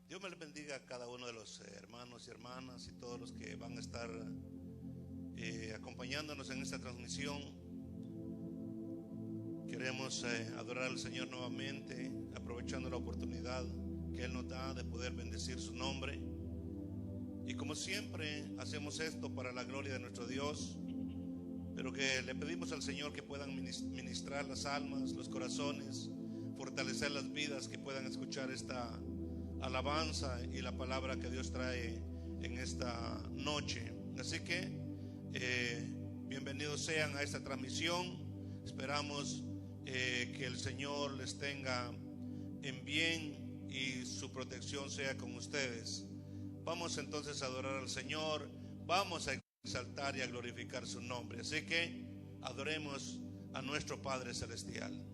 Dios me les bendiga a cada uno de los hermanos y hermanas y todos los que van a estar acompañándonos en esta transmisión. Queremos adorar al Señor nuevamente, aprovechando la oportunidad que Él nos da de poder bendecir su nombre. Y como siempre hacemos esto para la gloria de nuestro Dios, pero que le pedimos al Señor que puedan ministrar las almas, los corazones, fortalecer las vidas, que puedan escuchar esta alabanza y la palabra que Dios trae en esta noche. Así que bienvenidos sean a esta transmisión. Esperamos que el Señor les tenga en bien y su protección sea con ustedes. Vamos entonces a adorar al Señor, vamos a exaltar y a glorificar su nombre. Así que adoremos a nuestro Padre Celestial.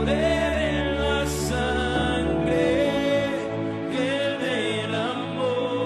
poder en la sangre que el del amor.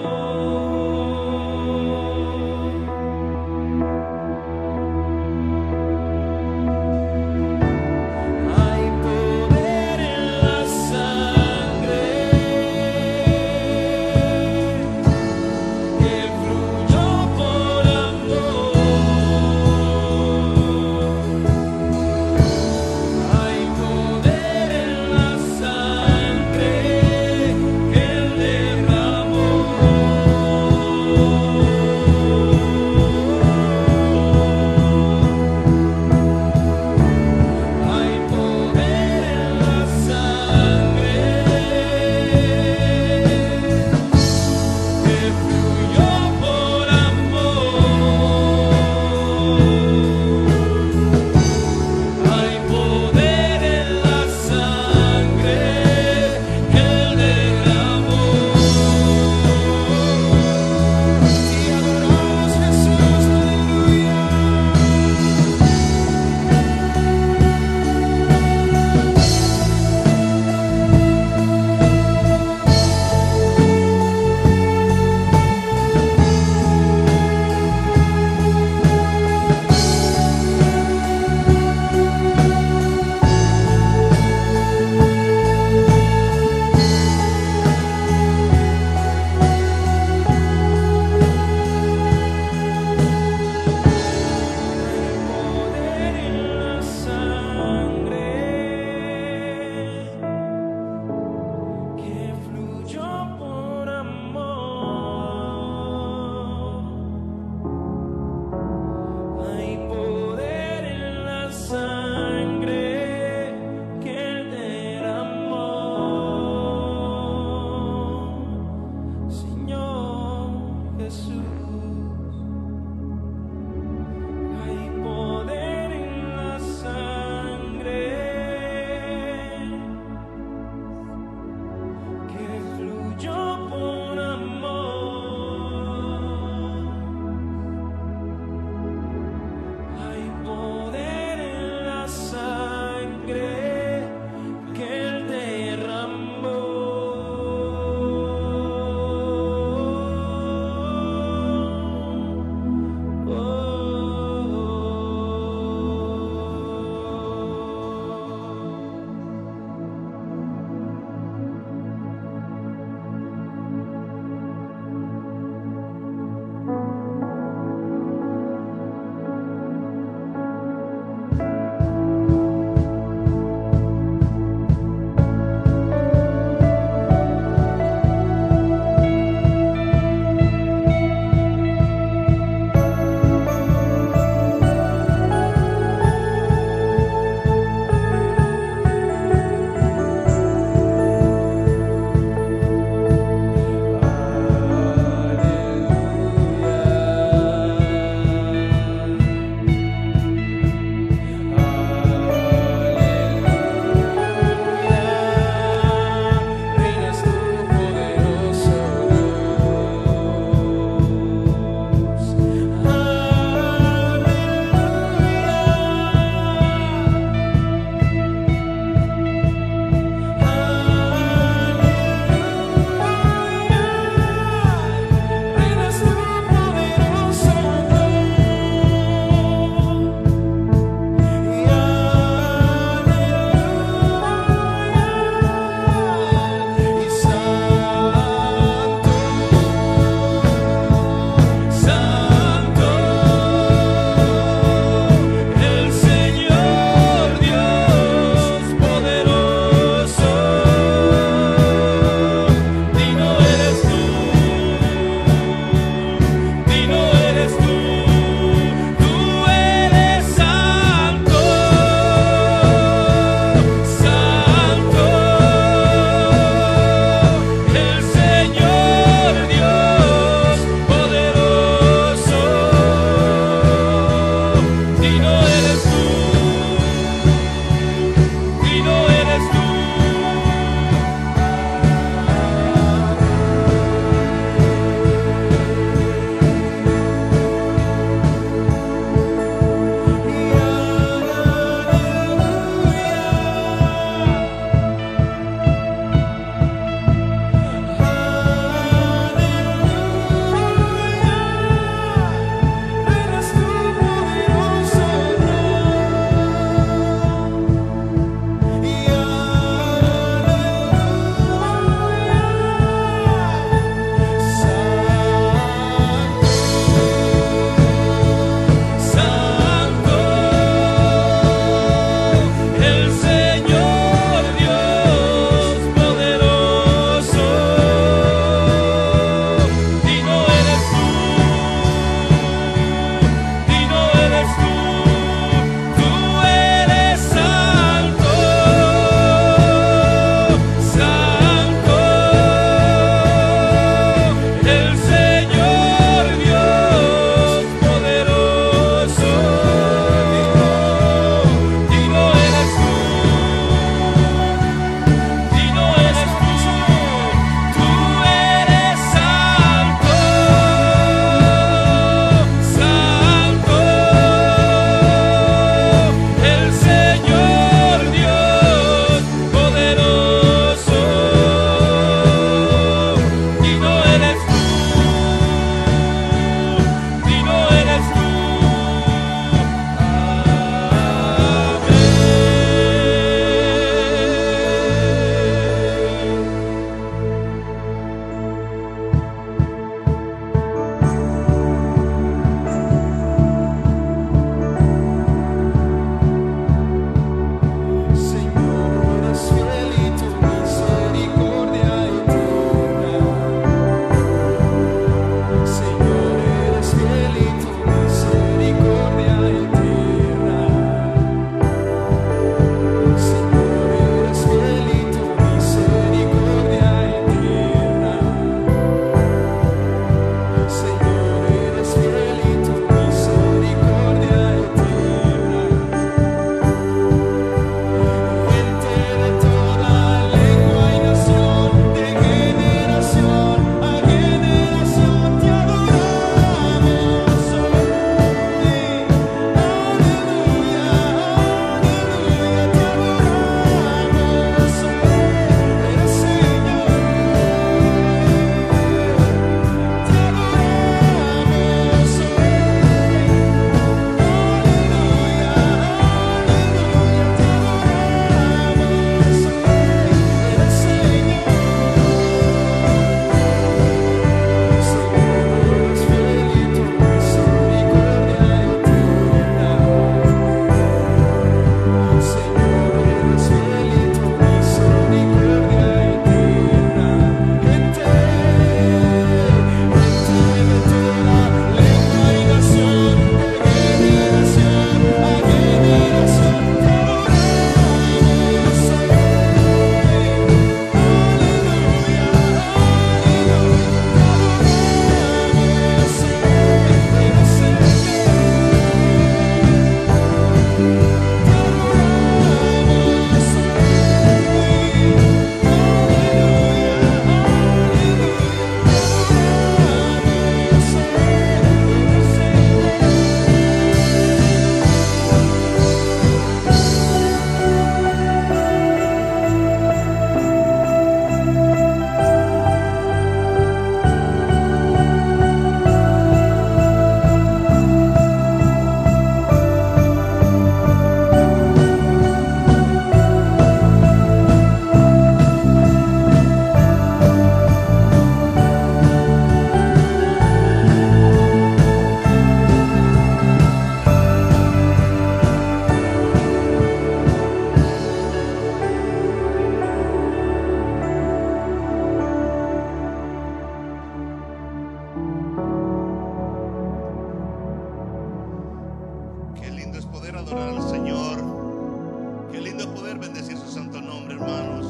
adorar al Señor. Qué lindo es poder bendecir su santo nombre, hermanos.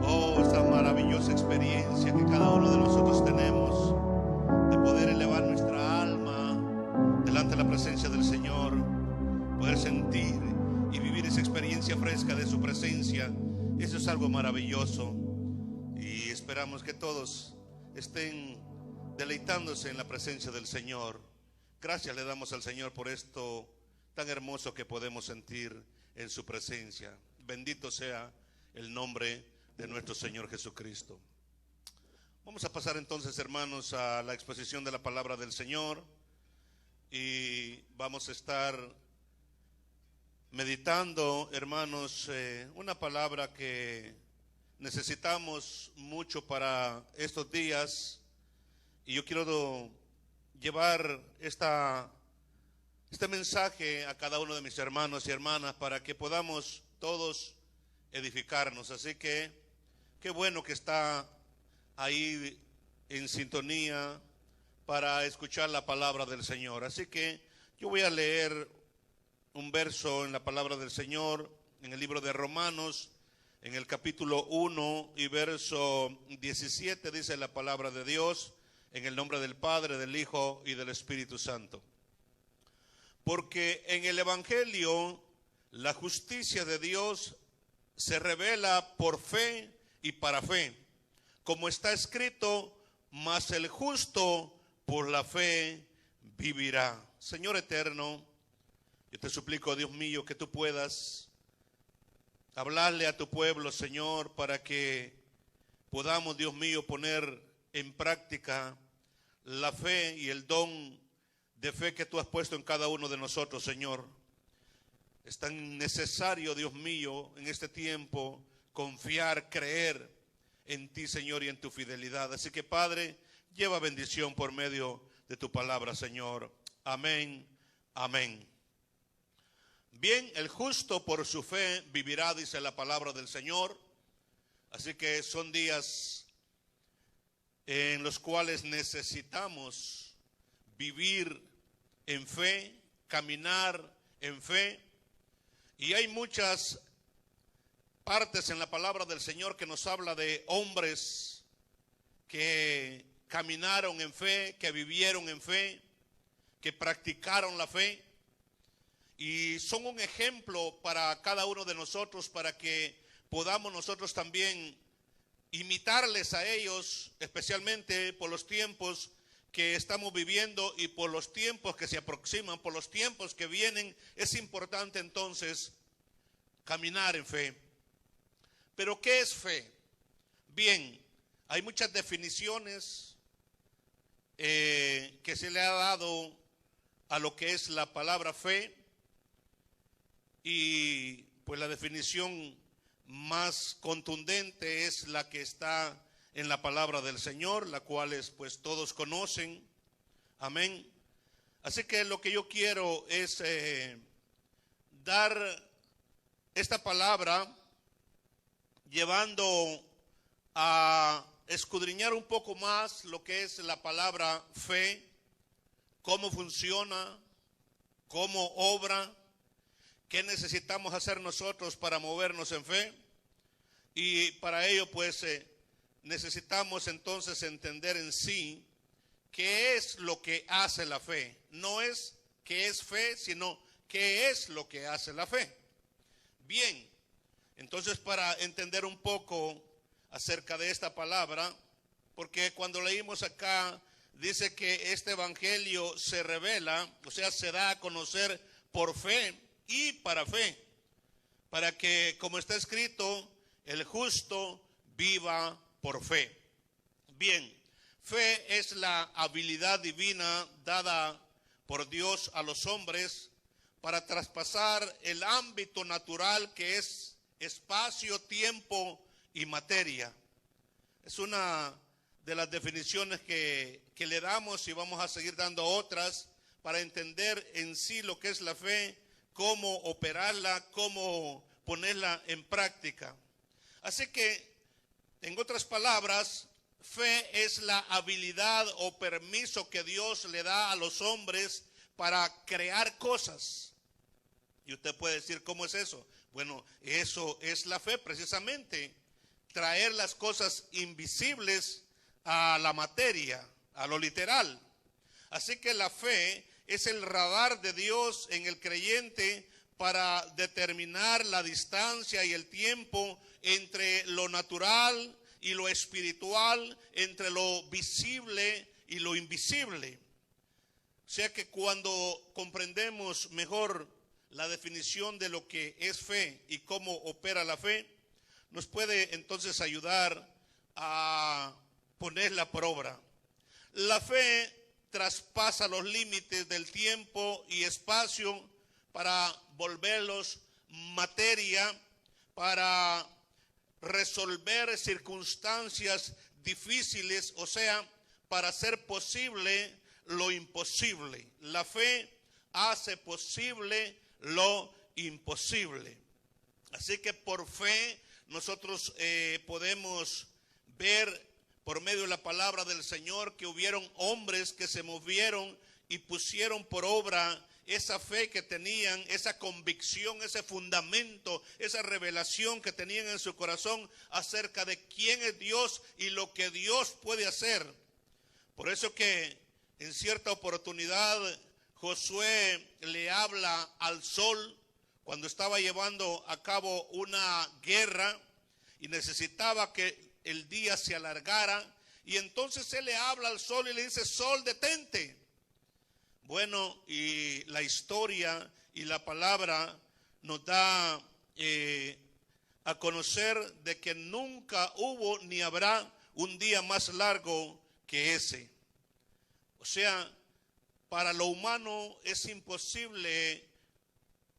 Oh, esta maravillosa experiencia que cada uno de nosotros tenemos de poder elevar nuestra alma delante de la presencia del Señor, poder sentir y vivir esa experiencia fresca de su presencia. Eso es algo maravilloso y esperamos que todos estén deleitándose en la presencia del Señor. Gracias le damos al Señor por esto tan hermoso que podemos sentir en su presencia. Bendito sea el nombre de nuestro Señor Jesucristo. Vamos a pasar entonces, hermanos, a la exposición de la palabra del Señor y vamos a estar meditando, hermanos, una palabra que necesitamos mucho para estos días, y yo quiero llevar este mensaje a cada uno de mis hermanos y hermanas para que podamos todos edificarnos. Así que qué bueno que está ahí en sintonía para escuchar la palabra del Señor. Así que yo voy a leer un verso en la palabra del Señor en el libro de Romanos, en el capítulo 1 y verso 17, dice la palabra de Dios: en el nombre del Padre, del Hijo y del Espíritu Santo. Porque en el Evangelio la justicia de Dios se revela por fe y para fe, como está escrito: mas el justo por la fe vivirá. Señor eterno, yo te suplico, Dios mío, que tú puedas hablarle a tu pueblo, Señor, para que podamos, Dios mío, poner en práctica la fe y el don de fe que tú has puesto en cada uno de nosotros, Señor. Es tan necesario, Dios mío, en este tiempo confiar, creer en ti, Señor, y en tu fidelidad. Así que, Padre, lleva bendición por medio de tu palabra, Señor. Amén, amén. Bien, el justo por su fe vivirá, dice la palabra del Señor. Así que son días en los cuales necesitamos vivir en fe, caminar en fe. Y hay muchas partes en la palabra del Señor que nos habla de hombres que caminaron en fe, que vivieron en fe, que practicaron la fe. Y son un ejemplo para cada uno de nosotros, para que podamos nosotros también imitarles a ellos, especialmente por los tiempos que estamos viviendo y por los tiempos que se aproximan, por los tiempos que vienen. Es importante entonces caminar en fe. ¿Pero qué es fe? Bien, hay muchas definiciones que se le ha dado a lo que es la palabra fe. Y pues la definición más contundente es la que está en la palabra del Señor, la cual pues todos conocen. Amén. Así que lo que yo quiero es dar esta palabra llevando a escudriñar un poco más lo que es la palabra fe, cómo funciona, cómo obra, qué necesitamos hacer nosotros para movernos en fe. Y para ello pues necesitamos entonces entender en sí qué es lo que hace la fe. No es qué es fe, sino qué es lo que hace la fe. Bien, entonces para entender un poco acerca de esta palabra, porque cuando leímos acá dice que este evangelio se revela, o sea, se da a conocer por fe y para fe, para que, como está escrito, el justo viva por fe. Bien, fe es la habilidad divina dada por Dios a los hombres para traspasar el ámbito natural que es espacio, tiempo y materia. Es una de las definiciones que le damos, y vamos a seguir dando otras para entender en sí lo que es la fe, cómo operarla, cómo ponerla en práctica. Así que, en otras palabras, fe es la habilidad o permiso que Dios le da a los hombres para crear cosas. Y usted puede decir, ¿cómo es eso? Bueno, eso es la fe precisamente. Traer las cosas invisibles a la materia, a lo literal. Así que la fe es el radar de Dios en el creyente para determinar la distancia y el tiempo entre lo natural y lo espiritual, entre lo visible y lo invisible. O sea que cuando comprendemos mejor la definición de lo que es fe y cómo opera la fe, nos puede entonces ayudar a ponerla por obra. La fe traspasa los límites del tiempo y espacio para volverlos materia, para resolver circunstancias difíciles, o sea, para hacer posible lo imposible. La fe hace posible lo imposible. Así que por fe nosotros podemos ver por medio de la palabra del Señor que hubieron hombres que se movieron y pusieron por obra esa fe que tenían, esa convicción, ese fundamento, esa revelación que tenían en su corazón acerca de quién es Dios y lo que Dios puede hacer. Por eso que en cierta oportunidad Josué le habla al sol cuando estaba llevando a cabo una guerra y necesitaba que el día se alargara, y entonces él le habla al sol y le dice: sol, detente. Bueno, y la historia y la palabra nos da a conocer de que nunca hubo ni habrá un día más largo que ese. O sea, para lo humano es imposible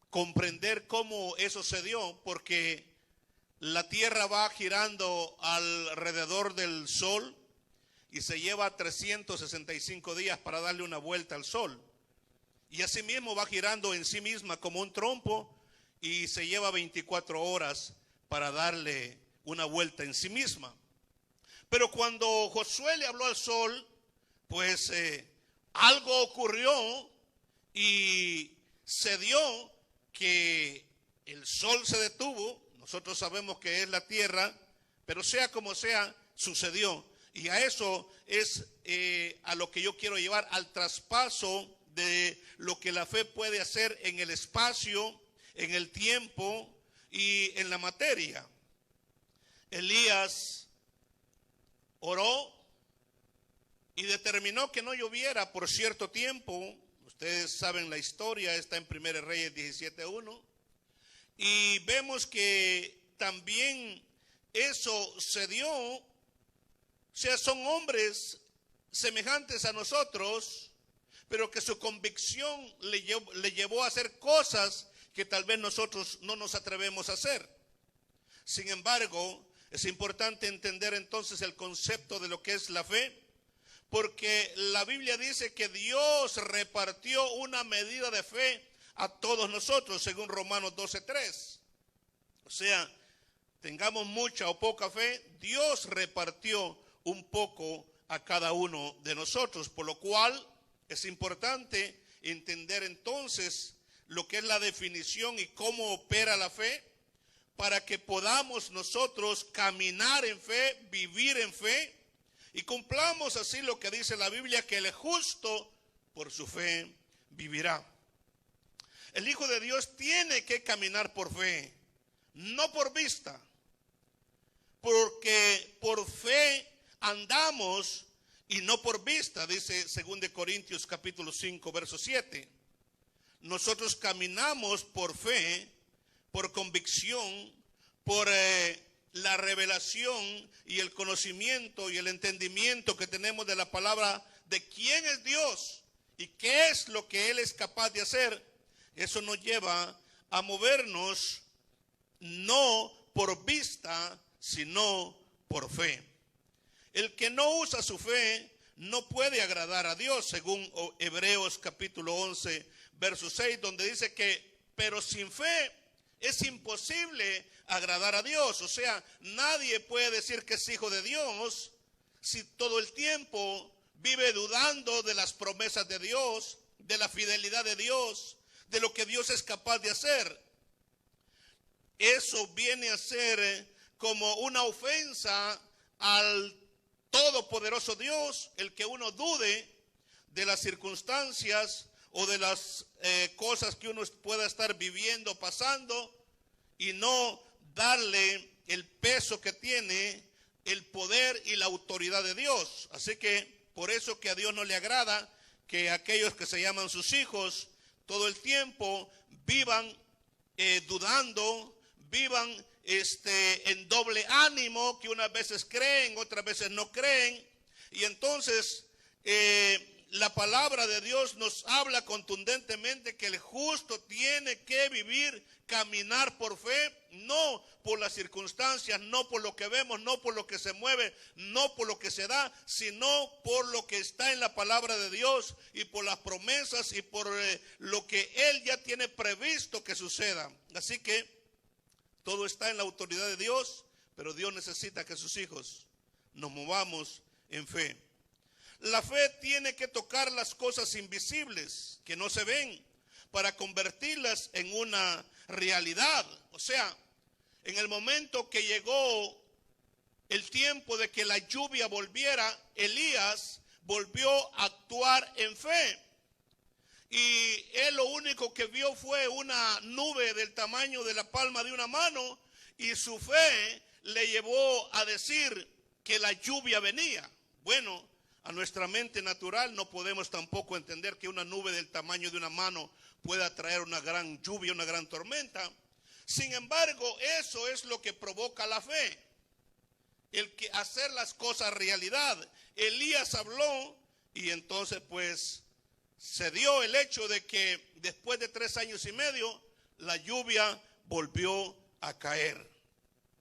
comprender cómo eso se dio, porque la tierra va girando alrededor del sol y se lleva 365 días para darle una vuelta al sol. Y asimismo va girando en sí misma como un trompo y se lleva 24 horas para darle una vuelta en sí misma. Pero cuando Josué le habló al sol, pues algo ocurrió y se dio que el sol se detuvo. Nosotros sabemos que es la tierra, pero sea como sea, sucedió. Y a eso es a lo que yo quiero llevar, al traspaso de lo que la fe puede hacer en el espacio, en el tiempo y en la materia. Elías oró y determinó que no lloviera por cierto tiempo. Ustedes saben la historia, está en 1 Reyes 17:1. Y vemos que también eso se dio. O sea, son hombres semejantes a nosotros, pero que su convicción le llevó a hacer cosas que tal vez nosotros no nos atrevemos a hacer. Sin embargo, es importante entender entonces el concepto de lo que es la fe, porque la Biblia dice que Dios repartió una medida de fe a todos nosotros, según Romanos 12:3. O sea, tengamos mucha o poca fe, Dios repartió un poco a cada uno de nosotros, por lo cual es importante entender entonces lo que es la definición y cómo opera la fe, para que podamos nosotros caminar en fe, vivir en fe, y cumplamos así lo que dice la Biblia, que el justo por su fe vivirá. El Hijo de Dios tiene que caminar por fe, no por vista, porque por fe andamos y no por vista, dice 2 Corintios capítulo 5, verso 7. Nosotros caminamos por fe, por convicción, por la revelación y el conocimiento y el entendimiento que tenemos de la palabra de quién es Dios y qué es lo que Él es capaz de hacer. Eso nos lleva a movernos no por vista, sino por fe. El que no usa su fe no puede agradar a Dios, según Hebreos capítulo 11, verso 6, donde dice que, pero sin fe es imposible agradar a Dios. O sea, nadie puede decir que es hijo de Dios si todo el tiempo vive dudando de las promesas de Dios, de la fidelidad de Dios, de lo que Dios es capaz de hacer. Eso viene a ser como una ofensa al todopoderoso Dios, el que uno dude de las circunstancias o de las cosas que uno pueda estar viviendo, pasando, y no darle el peso que tiene el poder y la autoridad de Dios. Así que por eso que a Dios no le agrada que aquellos que se llaman sus hijos todo el tiempo vivan dudando, vivan en doble ánimo, que unas veces creen, otras veces no creen. Y entonces la palabra de Dios nos habla contundentemente que el justo tiene que vivir, caminar por fe, no por las circunstancias, no por lo que vemos, no por lo que se mueve, no por lo que se da, sino por lo que está en la palabra de Dios y por las promesas y por lo que Él ya tiene previsto que suceda. Así que todo está en la autoridad de Dios, pero Dios necesita que sus hijos nos movamos en fe. La fe tiene que tocar las cosas invisibles que no se ven para convertirlas en una realidad. O sea, en el momento que llegó el tiempo de que la lluvia volviera, Elías volvió a actuar en fe. Y él lo único que vio fue una nube del tamaño de la palma de una mano, y su fe le llevó a decir que la lluvia venía. Bueno, a nuestra mente natural no podemos tampoco entender que una nube del tamaño de una mano pueda traer una gran lluvia, una gran tormenta. Sin embargo, eso es lo que provoca la fe, el que hacer las cosas realidad. Elías habló y entonces pues se dio el hecho de que después de 3 años y medio la lluvia volvió a caer.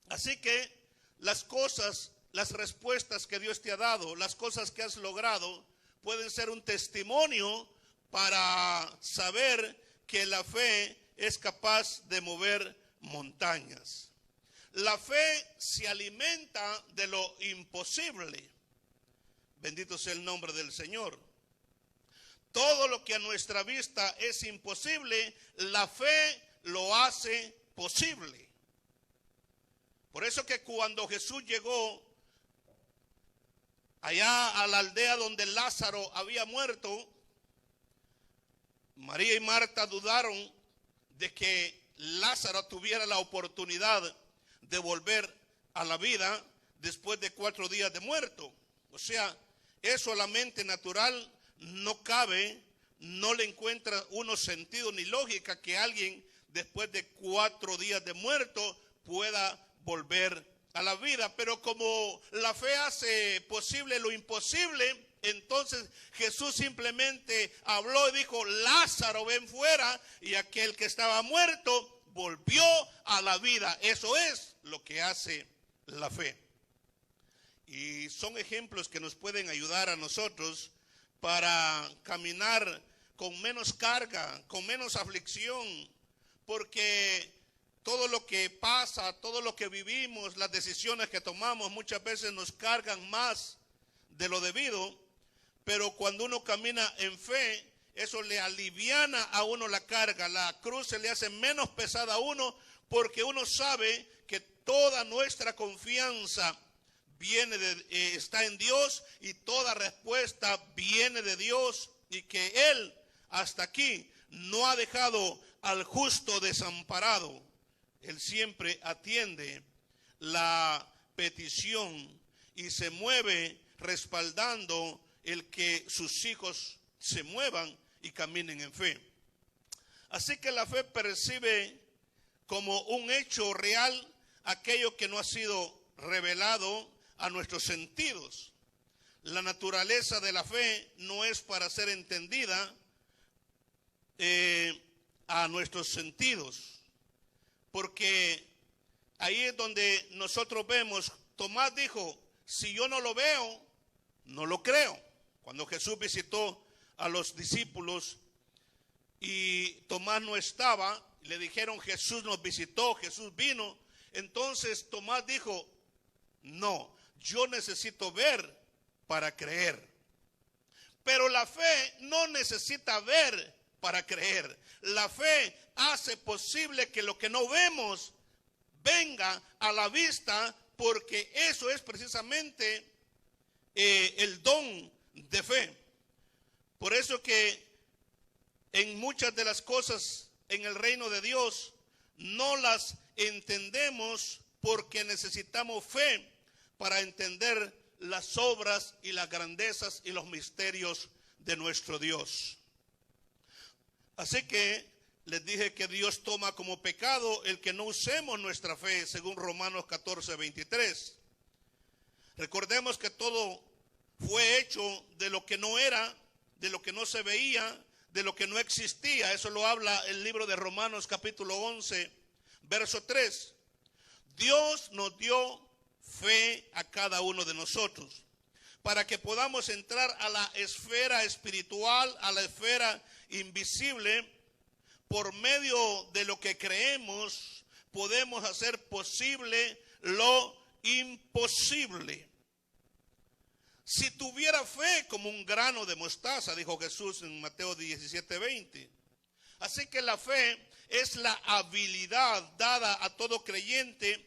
Así que las cosas, las respuestas que Dios te ha dado, las cosas que has logrado, pueden ser un testimonio para saber que la fe es capaz de mover montañas. La fe se alimenta de lo imposible. Bendito sea el nombre del Señor. Todo lo que a nuestra vista es imposible, la fe lo hace posible. Por eso que cuando Jesús llegó allá a la aldea donde Lázaro había muerto, María y Marta dudaron de que Lázaro tuviera la oportunidad de volver a la vida después de 4 días de muerto. O sea, eso a la mente natural no cabe, no le encuentra uno sentido ni lógica que alguien después de 4 días de muerto pueda volver a la vida. Pero como la fe hace posible lo imposible, entonces Jesús simplemente habló y dijo: Lázaro, ven fuera, y aquel que estaba muerto volvió a la vida. Eso es lo que hace la fe. Y son ejemplos que nos pueden ayudar a nosotros para caminar con menos carga, con menos aflicción, porque todo lo que pasa, todo lo que vivimos, las decisiones que tomamos muchas veces nos cargan más de lo debido, pero cuando uno camina en fe, eso le aliviana a uno la carga, la cruz se le hace menos pesada a uno, porque uno sabe que toda nuestra confianza está en Dios y toda respuesta viene de Dios, y que Él hasta aquí no ha dejado al justo desamparado. Él siempre atiende la petición y se mueve respaldando el que sus hijos se muevan y caminen en fe. Así que la fe percibe como un hecho real aquello que no ha sido revelado a nuestros sentidos. La naturaleza de la fe no es para ser entendida a nuestros sentidos, porque ahí es donde nosotros vemos. Tomás dijo: si yo no lo veo, no lo creo. Cuando Jesús visitó a los discípulos y Tomás no estaba, le dijeron: Jesús nos visitó, Jesús vino. Entonces Tomás dijo: no, yo necesito ver para creer. Pero la fe no necesita ver para creer. La fe hace posible que lo que no vemos venga a la vista, porque eso es precisamente el don de fe. Por eso que en muchas de las cosas en el reino de Dios no las entendemos, porque necesitamos fe para entender las obras y las grandezas y los misterios de nuestro Dios. Así que les dije que Dios toma como pecado el que no usemos nuestra fe, según Romanos 14:23. Recordemos que todo fue hecho de lo que no era, de lo que no se veía, de lo que no existía. Eso lo habla el libro de Romanos capítulo 11, verso 3. Dios nos dio fe a cada uno de nosotros para que podamos entrar a la esfera espiritual, a la esfera invisible. Por medio de lo que creemos, podemos hacer posible lo imposible. Si tuviera fe como un grano de mostaza, dijo Jesús en Mateo 17:20. Así que la fe es la habilidad dada a todo creyente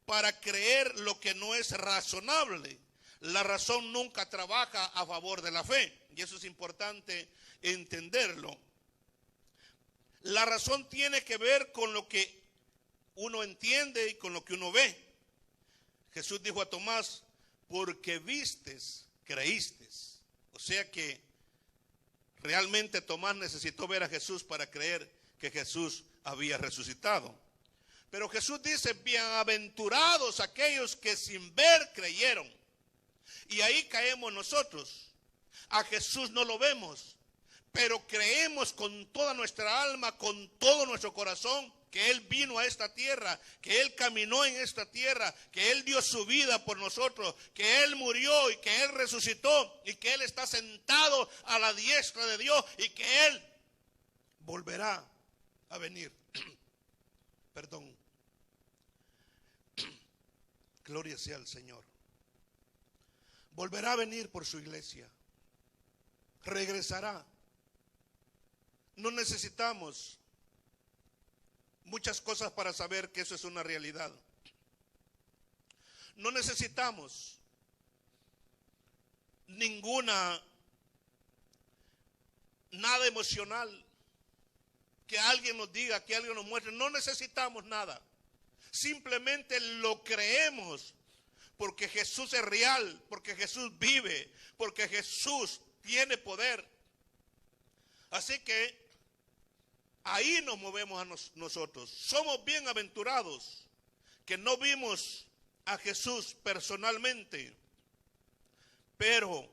para creer lo que no es razonable. La razón nunca trabaja a favor de la fe, y eso es importante entenderlo. La razón tiene que ver con lo que uno entiende y con lo que uno ve. Jesús dijo a Tomás: porque vistes, creístes. O sea que realmente Tomás necesitó ver a Jesús para creer que Jesús había resucitado. Pero Jesús dice: bienaventurados aquellos que sin ver creyeron. Y ahí caemos nosotros. A Jesús no lo vemos, pero creemos con toda nuestra alma, con todo nuestro corazón, que Él vino a esta tierra, que Él caminó en esta tierra, que Él dio su vida por nosotros, que Él murió y que Él resucitó y que Él está sentado a la diestra de Dios y que Él volverá a venir. Perdón. Gloria sea al Señor. Volverá a venir por su iglesia. Regresará. No necesitamos muchas cosas para saber que eso es una realidad. No necesitamos nada emocional, que alguien nos diga, que alguien nos muestre. No necesitamos nada. Simplemente lo creemos porque Jesús es real, porque Jesús vive, porque Jesús tiene poder. Así que ahí nos movemos a nosotros. Somos bienaventurados que no vimos a Jesús personalmente, pero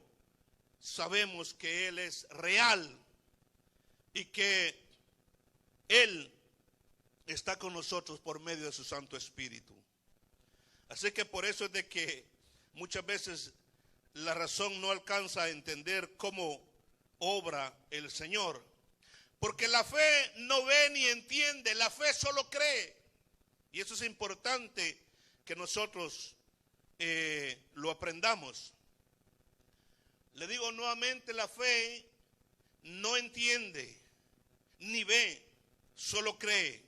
sabemos que Él es real y que Él está con nosotros por medio de su Santo Espíritu. Así que por eso es de que muchas veces la razón no alcanza a entender cómo obra el Señor. Porque la fe no ve ni entiende, la fe solo cree. Y eso es importante que nosotros lo aprendamos. Le digo nuevamente, la fe no entiende ni ve, solo cree.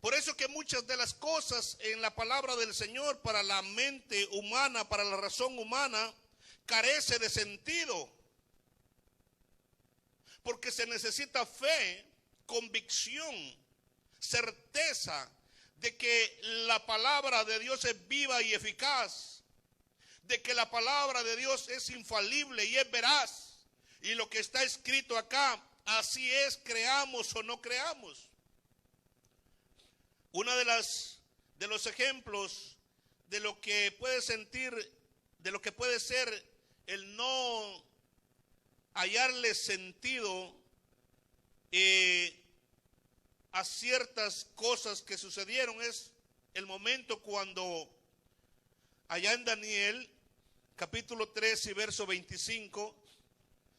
Por eso que muchas de las cosas en la palabra del Señor para la mente humana, para la razón humana, carece de sentido. Porque se necesita fe, convicción, certeza de que la palabra de Dios es viva y eficaz, de que la palabra de Dios es infalible y es veraz. Y lo que está escrito acá, así es, creamos o no creamos. Uno de los ejemplos de lo que puede sentir, de lo que puede ser el no hallarle sentido a ciertas cosas que sucedieron, es el momento cuando allá en Daniel capítulo 3 y verso 25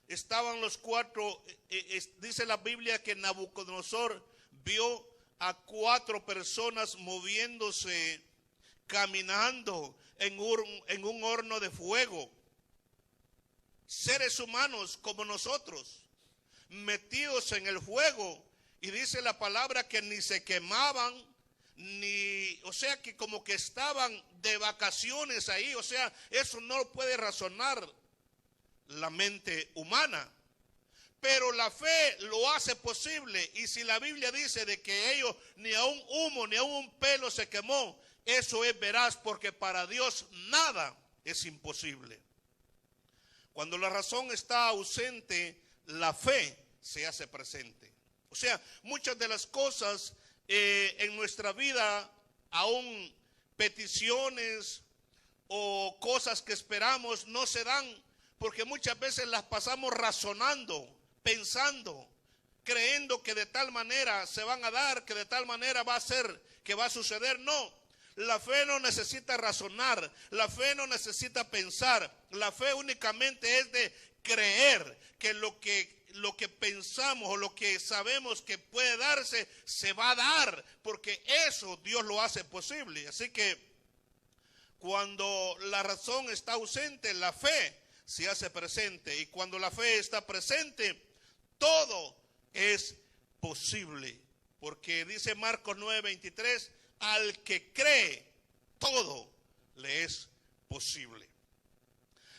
estaban los cuatro, dice la Biblia que Nabucodonosor vio a 4 personas moviéndose, caminando en un horno de fuego. Seres humanos como nosotros, metidos en el fuego. Y dice la palabra que ni se quemaban, o sea que como que estaban de vacaciones ahí. O sea, eso no puede razonar la mente humana. Pero la fe lo hace posible. Y si la Biblia dice de que ellos ni a un humo ni a un pelo se quemó, eso es veraz, porque para Dios nada es imposible. Cuando la razón está ausente, la fe se hace presente. O sea, muchas de las cosas en nuestra vida, aún peticiones o cosas que esperamos, no se dan, porque muchas veces las pasamos razonando, pensando, creyendo que de tal manera se van a dar, que de tal manera va a ser, que va a suceder. No, la fe no necesita razonar, la fe no necesita pensar, la fe únicamente es de creer que lo que pensamos o lo que sabemos que puede darse, se va a dar, porque eso Dios lo hace posible. Así que cuando la razón está ausente, la fe se hace presente, y cuando la fe está presente, todo es posible, porque dice Marcos 9:23, al que cree, todo le es posible.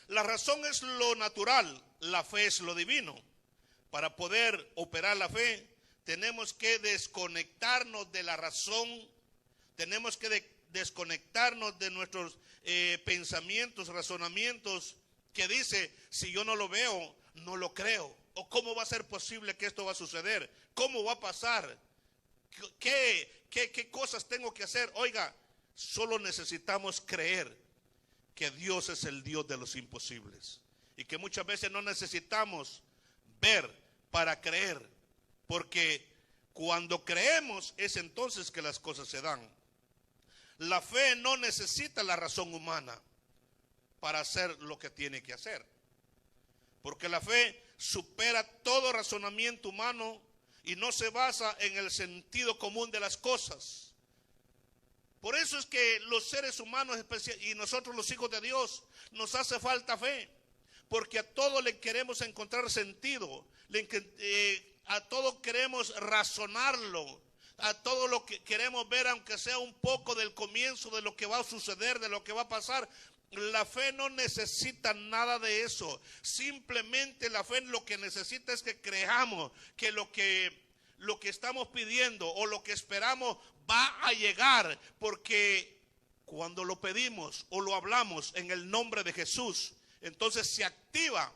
La razón es lo natural, la fe es lo divino. Para poder operar la fe, tenemos que desconectarnos de la razón, tenemos que desconectarnos de nuestros pensamientos, razonamientos, que dice, si yo no lo veo, no lo creo. O cómo va a ser posible que esto va a suceder, cómo va a pasar, qué cosas tengo que hacer. Oiga, solo necesitamos creer que Dios es el Dios de los imposibles, y que muchas veces no necesitamos ver para creer, porque cuando creemos es entonces que las cosas se dan. La fe no necesita la razón humana para hacer lo que tiene que hacer, porque la fe supera todo razonamiento humano y no se basa en el sentido común de las cosas. Por eso es que los seres humanos y nosotros los hijos de Dios nos hace falta fe, porque a todo le queremos encontrar sentido, a todo queremos razonarlo, a todo lo que queremos ver, aunque sea un poco del comienzo de lo que va a suceder, de lo que va a pasar. La fe no necesita nada de eso. Simplemente la fe lo que necesita es que creamos que lo que estamos pidiendo o lo que esperamos va a llegar, porque cuando lo pedimos o lo hablamos en el nombre de Jesús, entonces se activa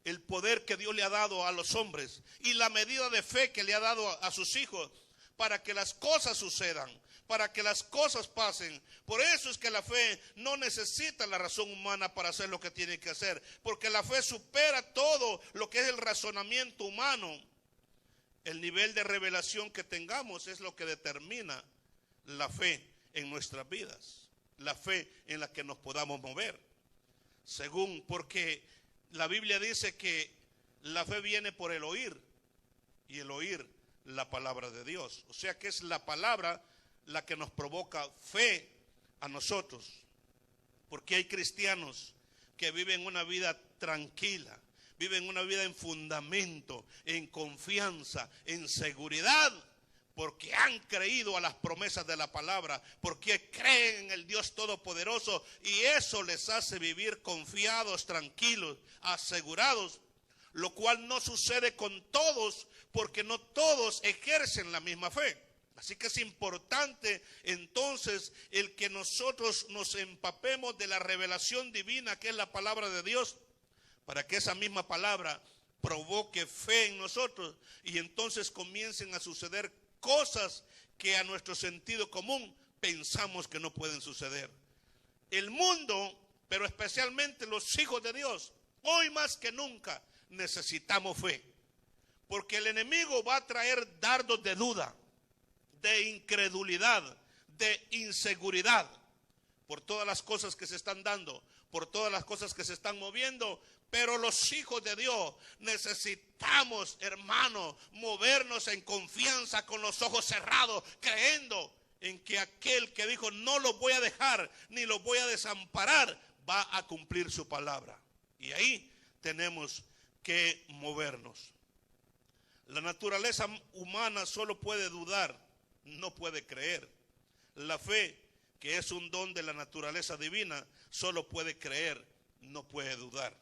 el poder que Dios le ha dado a los hombres y la medida de fe que le ha dado a sus hijos para que las cosas sucedan, para que las cosas pasen. Por eso es que la fe no necesita la razón humana para hacer lo que tiene que hacer, porque la fe supera todo lo que es el razonamiento humano. El nivel de revelación que tengamos es lo que determina la fe en nuestras vidas, la fe en la que nos podamos mover. Porque la Biblia dice que la fe viene por el oír, y el oír la palabra de Dios. O sea que es la palabra la que nos provoca fe a nosotros, porque hay cristianos que viven una vida tranquila, viven una vida en fundamento, en confianza, en seguridad, porque han creído a las promesas de la palabra, porque creen en el Dios Todopoderoso, y eso les hace vivir confiados, tranquilos, asegurados, lo cual no sucede con todos, porque no todos ejercen la misma fe. Así que es importante entonces el que nosotros nos empapemos de la revelación divina que es la palabra de Dios, para que esa misma palabra provoque fe en nosotros y entonces comiencen a suceder cosas que a nuestro sentido común pensamos que no pueden suceder. El mundo, pero especialmente los hijos de Dios, hoy más que nunca necesitamos fe, porque el enemigo va a traer dardos de duda, de incredulidad, de inseguridad, por todas las cosas que se están dando, por todas las cosas que se están moviendo. Pero los hijos de Dios necesitamos, hermano, movernos en confianza con los ojos cerrados, creyendo en que aquel que dijo no los voy a dejar ni los voy a desamparar, va a cumplir su palabra. Y ahí tenemos que movernos. La naturaleza humana solo puede dudar, no puede creer. La fe, que es un don de la naturaleza divina, solo puede creer, no puede dudar.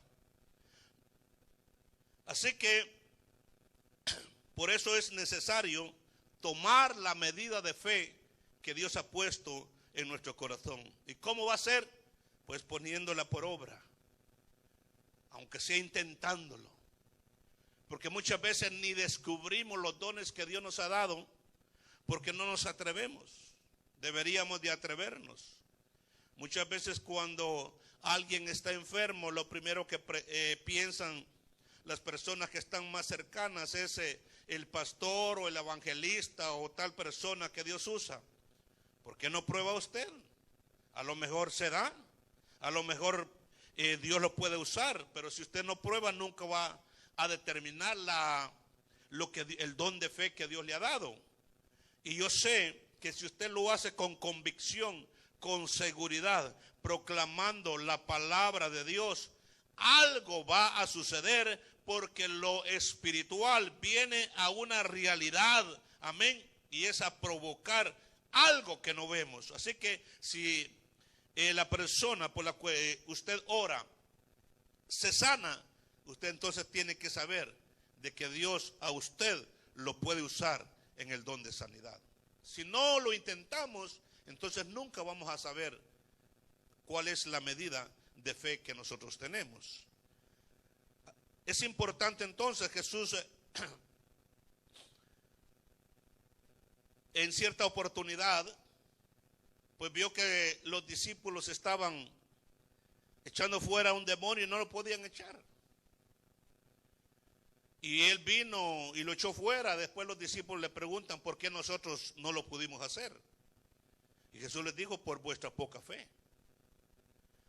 Así que, por eso es necesario tomar la medida de fe que Dios ha puesto en nuestro corazón. ¿Y cómo va a ser? Pues poniéndola por obra, aunque sea intentándolo. Porque muchas veces ni descubrimos los dones que Dios nos ha dado porque no nos atrevemos. Deberíamos de atrevernos. Muchas veces cuando alguien está enfermo, lo primero que piensan las personas que están más cercanas es el pastor o el evangelista o tal persona que Dios usa. ¿Por qué no prueba usted? A lo mejor se da, a lo mejor Dios lo puede usar, pero si usted no prueba nunca va a determinar el don de fe que Dios le ha dado. Y yo sé que si usted lo hace con convicción, con seguridad, proclamando la palabra de Dios, algo va a suceder, porque lo espiritual viene a una realidad, amén, y es a provocar algo que no vemos. Así que si la persona por la cual usted ora se sana, usted entonces tiene que saber de que Dios a usted lo puede usar en el don de sanidad. Si no lo intentamos, entonces nunca vamos a saber cuál es la medida de fe que nosotros tenemos. Es importante entonces, Jesús en cierta oportunidad, pues vio que los discípulos estaban echando fuera a un demonio y no lo podían echar. Y él vino y lo echó fuera. Después los discípulos le preguntan por qué nosotros no lo pudimos hacer. Y Jesús les dijo, por vuestra poca fe.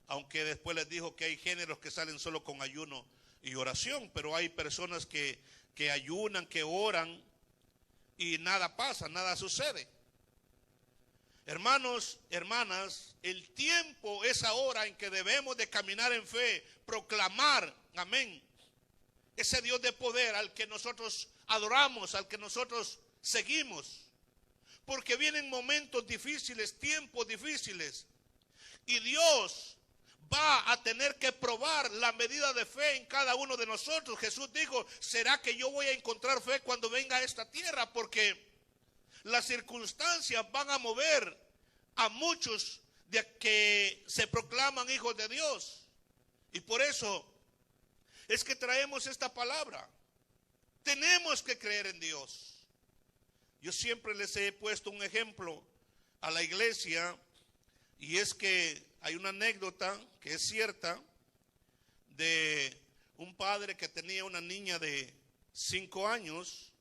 Aunque después les dijo que hay géneros que salen solo con ayuno y oración, pero hay personas que ayunan, que oran y nada pasa, nada sucede. Hermanos, hermanas, el tiempo es ahora en que debemos de caminar en fe, proclamar, amén, ese Dios de poder al que nosotros adoramos, al que nosotros seguimos. Porque vienen momentos difíciles, tiempos difíciles, y Dios va a tener que probar la medida de fe en cada uno de nosotros. Jesús dijo, ¿será que yo voy a encontrar fe cuando venga a esta tierra? Porque las circunstancias van a mover a muchos de que se proclaman hijos de Dios. Y por eso es que traemos esta palabra. Tenemos que creer en Dios. Yo siempre les he puesto un ejemplo a la iglesia, y es que hay una anécdota que es cierta de un padre que tenía una niña de 5 años,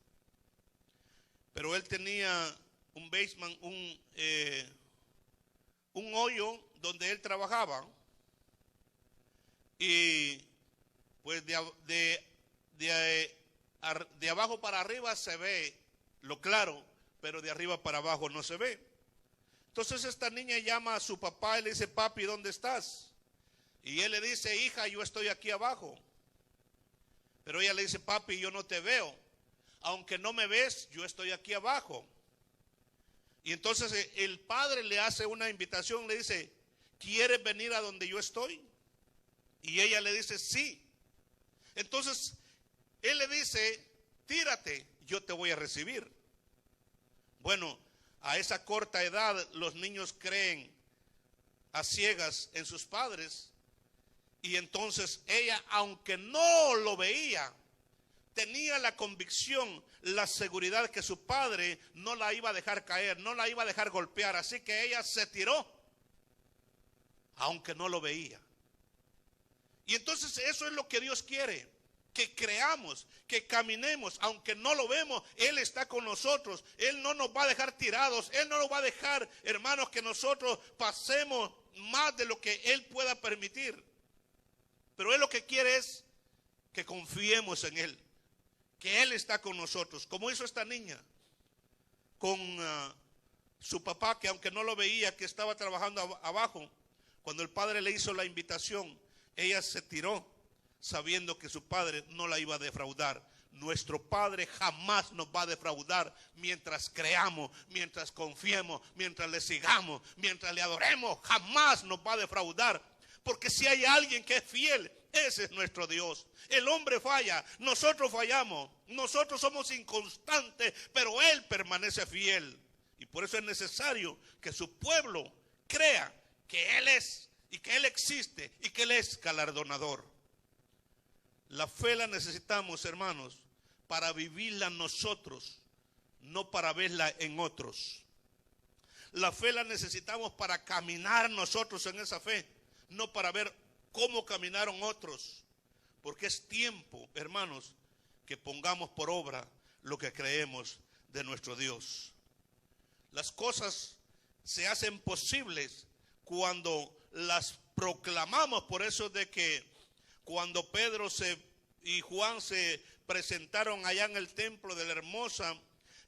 pero él tenía un basement, un hoyo donde él trabajaba, y pues de abajo para arriba se ve lo claro, pero de arriba para abajo no se ve. Entonces esta niña llama a su papá y le dice, papi, ¿dónde estás? Y él le dice, hija, yo estoy aquí abajo. Pero ella le dice, papi, yo no te veo. Aunque no me ves, yo estoy aquí abajo. Y entonces el padre le hace una invitación, le dice, ¿quieres venir a donde yo estoy? Y ella le dice, sí. Entonces él le dice, tírate, yo te voy a recibir. Bueno, a esa corta edad los niños creen a ciegas en sus padres, y entonces ella, aunque no lo veía, tenía la convicción, la seguridad que su padre no la iba a dejar caer, no la iba a dejar golpear, así que ella se tiró, aunque no lo veía. Y entonces eso es lo que Dios quiere, que creamos, que caminemos, aunque no lo vemos. Él está con nosotros, Él no nos va a dejar tirados, Él no nos va a dejar, hermanos, que nosotros pasemos más de lo que Él pueda permitir. Pero Él lo que quiere es que confiemos en Él, que Él está con nosotros, como hizo esta niña con su papá, que aunque no lo veía, que estaba trabajando abajo, cuando el padre le hizo la invitación, ella se tiró, sabiendo que su padre no la iba a defraudar, nuestro Padre jamás nos va a defraudar mientras creamos, mientras confiemos, mientras le sigamos, mientras le adoremos. Jamás nos va a defraudar. Porque si hay alguien que es fiel, ese es nuestro Dios. El hombre falla, nosotros fallamos, nosotros somos inconstantes, pero Él permanece fiel. Y por eso es necesario que su pueblo crea que Él es, y que Él existe, y que Él es galardonador. La fe la necesitamos, hermanos, para vivirla nosotros, no para verla en otros. La fe la necesitamos para caminar nosotros en esa fe, no para ver cómo caminaron otros. Porque es tiempo, hermanos, que pongamos por obra lo que creemos de nuestro Dios. Las cosas se hacen posibles cuando las proclamamos. Por eso de que cuando Pedro y Juan se presentaron allá en el templo de la Hermosa,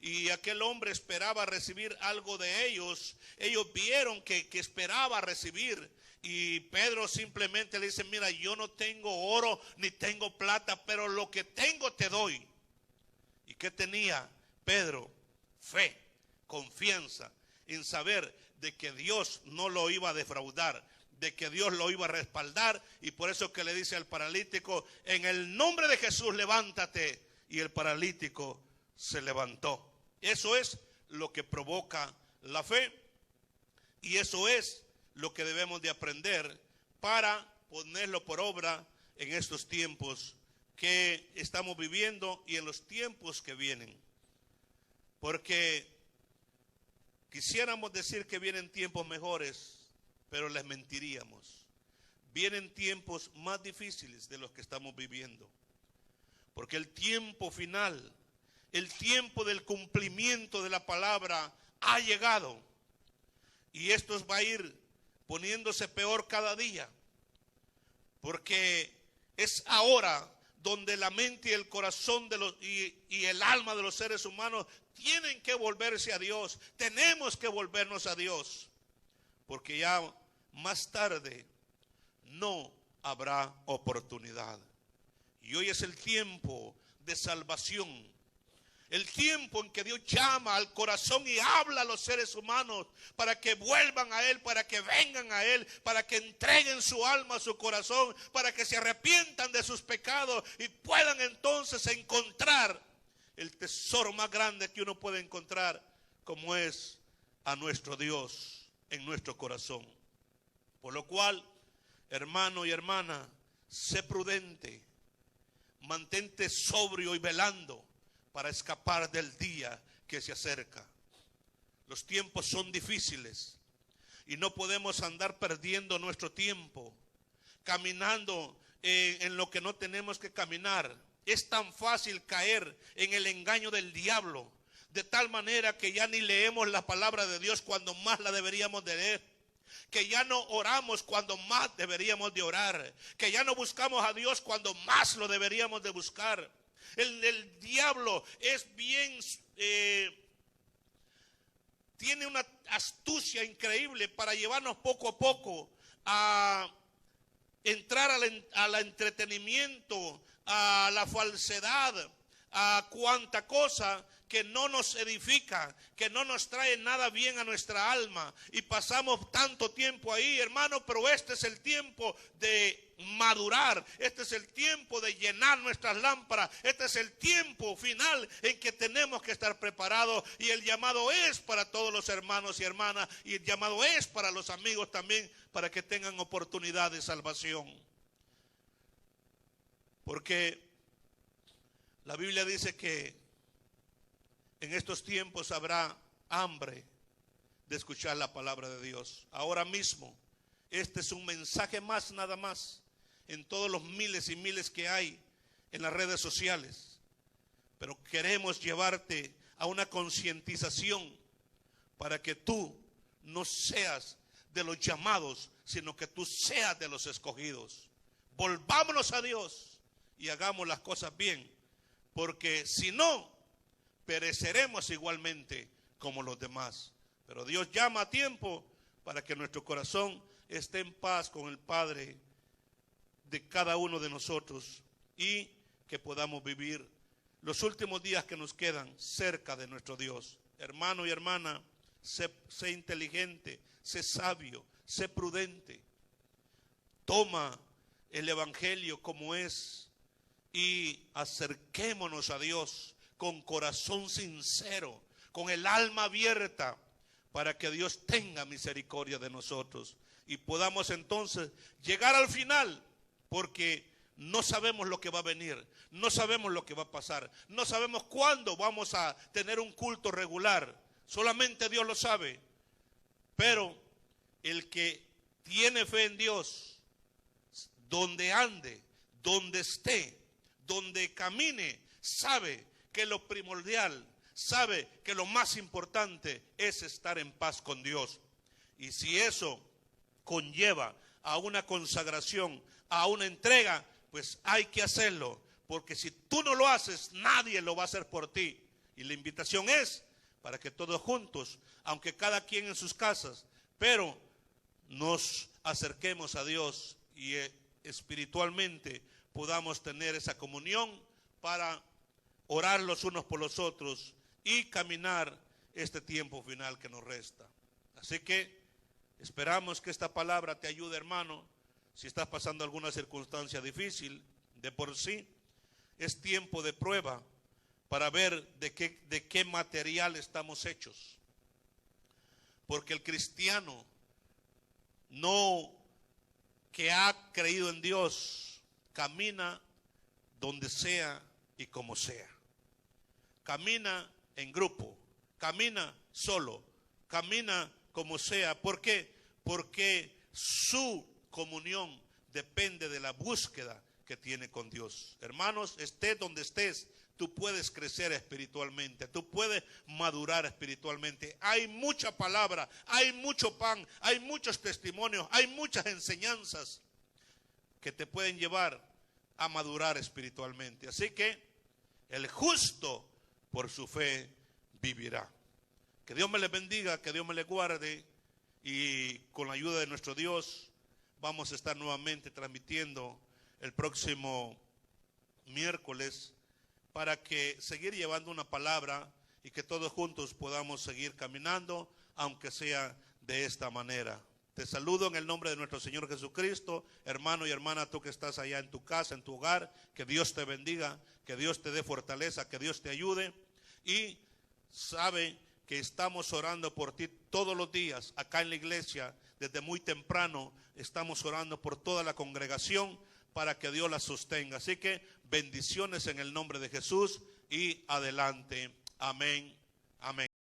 y aquel hombre esperaba recibir algo de ellos, ellos vieron que esperaba recibir. Y Pedro simplemente le dice: mira, yo no tengo oro ni tengo plata, pero lo que tengo te doy. ¿Y qué tenía Pedro? Fe, confianza en saber de que Dios no lo iba a defraudar, de que Dios lo iba a respaldar. Y por eso que le dice al paralítico: en el nombre de Jesús levántate. Y el paralítico se levantó. Eso es lo que provoca la fe, y eso es lo que debemos de aprender para ponerlo por obra en estos tiempos que estamos viviendo y en los tiempos que vienen. Porque quisiéramos decir que vienen tiempos mejores, pero les mentiríamos. Vienen tiempos más difíciles de los que estamos viviendo. Porque el tiempo final, el tiempo del cumplimiento de la palabra ha llegado. Y esto va a ir poniéndose peor cada día. Porque es ahora donde la mente y el corazón y el alma de los seres humanos tienen que volverse a Dios. Tenemos que volvernos a Dios. Porque ya más tarde no habrá oportunidad. Y hoy es el tiempo de salvación. El tiempo en que Dios llama al corazón y habla a los seres humanos para que vuelvan a Él, para que vengan a Él, para que entreguen su alma, su corazón, para que se arrepientan de sus pecados y puedan entonces encontrar el tesoro más grande que uno puede encontrar, como es a nuestro Dios en nuestro corazón. Por lo cual, hermano y hermana, sé prudente, mantente sobrio y velando para escapar del día que se acerca. Los tiempos son difíciles y no podemos andar perdiendo nuestro tiempo caminando en lo que no tenemos que caminar. Es tan fácil caer en el engaño del diablo, de tal manera que ya ni leemos la palabra de Dios cuando más la deberíamos de leer, que ya no oramos cuando más deberíamos de orar, que ya no buscamos a Dios cuando más lo deberíamos de buscar. El diablo es bien, tiene una astucia increíble para llevarnos poco a poco a entrar al entretenimiento, a la falsedad, a cuanta cosa que no nos edifica, que no nos trae nada bien a nuestra alma. Y pasamos tanto tiempo ahí, hermano, pero este es el tiempo de madurar, este es el tiempo de llenar nuestras lámparas, este es el tiempo final en que tenemos que estar preparados. Y el llamado es para todos los hermanos y hermanas, y el llamado es para los amigos también, para que tengan oportunidad de salvación. Porque la Biblia dice que en estos tiempos habrá hambre de escuchar la palabra de Dios. Ahora mismo, este es un mensaje más, nada más, en todos los miles y miles que hay en las redes sociales. Pero queremos llevarte a una concientización para que tú no seas de los llamados, sino que tú seas de los escogidos. Volvámonos a Dios y hagamos las cosas bien, porque si no, pereceremos igualmente como los demás. Pero Dios llama a tiempo para que nuestro corazón esté en paz con el Padre de cada uno de nosotros y que podamos vivir los últimos días que nos quedan cerca de nuestro Dios. Hermano y hermana, sé inteligente, sé sabio, sé prudente. Toma el evangelio como es y acerquémonos a Dios con corazón sincero, con el alma abierta, para que Dios tenga misericordia de nosotros y podamos entonces llegar al final, porque no sabemos lo que va a venir, no sabemos lo que va a pasar, no sabemos cuándo vamos a tener un culto regular, solamente Dios lo sabe. Pero el que tiene fe en Dios, donde ande, donde esté, donde camine, sabe que lo primordial, sabe que lo más importante es estar en paz con Dios. Y si eso conlleva a una consagración, a una entrega, pues hay que hacerlo, porque si tú no lo haces, nadie lo va a hacer por ti. Y la invitación es para que todos juntos, aunque cada quien en sus casas, pero nos acerquemos a Dios y espiritualmente podamos tener esa comunión para orar los unos por los otros y caminar este tiempo final que nos resta. Así que esperamos que esta palabra te ayude, hermano. Si estás pasando alguna circunstancia difícil, de por sí, es tiempo de prueba para ver de qué material estamos hechos. Porque el cristiano no que ha creído en Dios camina donde sea y como sea. Camina en grupo, camina solo, camina como sea. ¿Por qué? Porque su comunión depende de la búsqueda que tiene con Dios. Hermanos, estés donde estés, tú puedes crecer espiritualmente, tú puedes madurar espiritualmente. Hay mucha palabra, hay mucho pan, hay muchos testimonios, hay muchas enseñanzas que te pueden llevar a madurar espiritualmente. Así que el justo por su fe vivirá. Que Dios me les bendiga, que Dios me les guarde, y con la ayuda de nuestro Dios vamos a estar nuevamente transmitiendo el próximo miércoles para que seguir llevando una palabra y que todos juntos podamos seguir caminando, aunque sea de esta manera. Te saludo en el nombre de nuestro Señor Jesucristo, hermano y hermana, tú que estás allá en tu casa, en tu hogar, que Dios te bendiga, que Dios te dé fortaleza, que Dios te ayude, y sabe que estamos orando por ti todos los días acá en la iglesia. Desde muy temprano estamos orando por toda la congregación para que Dios la sostenga. Así que bendiciones en el nombre de Jesús y adelante. Amén. Amén.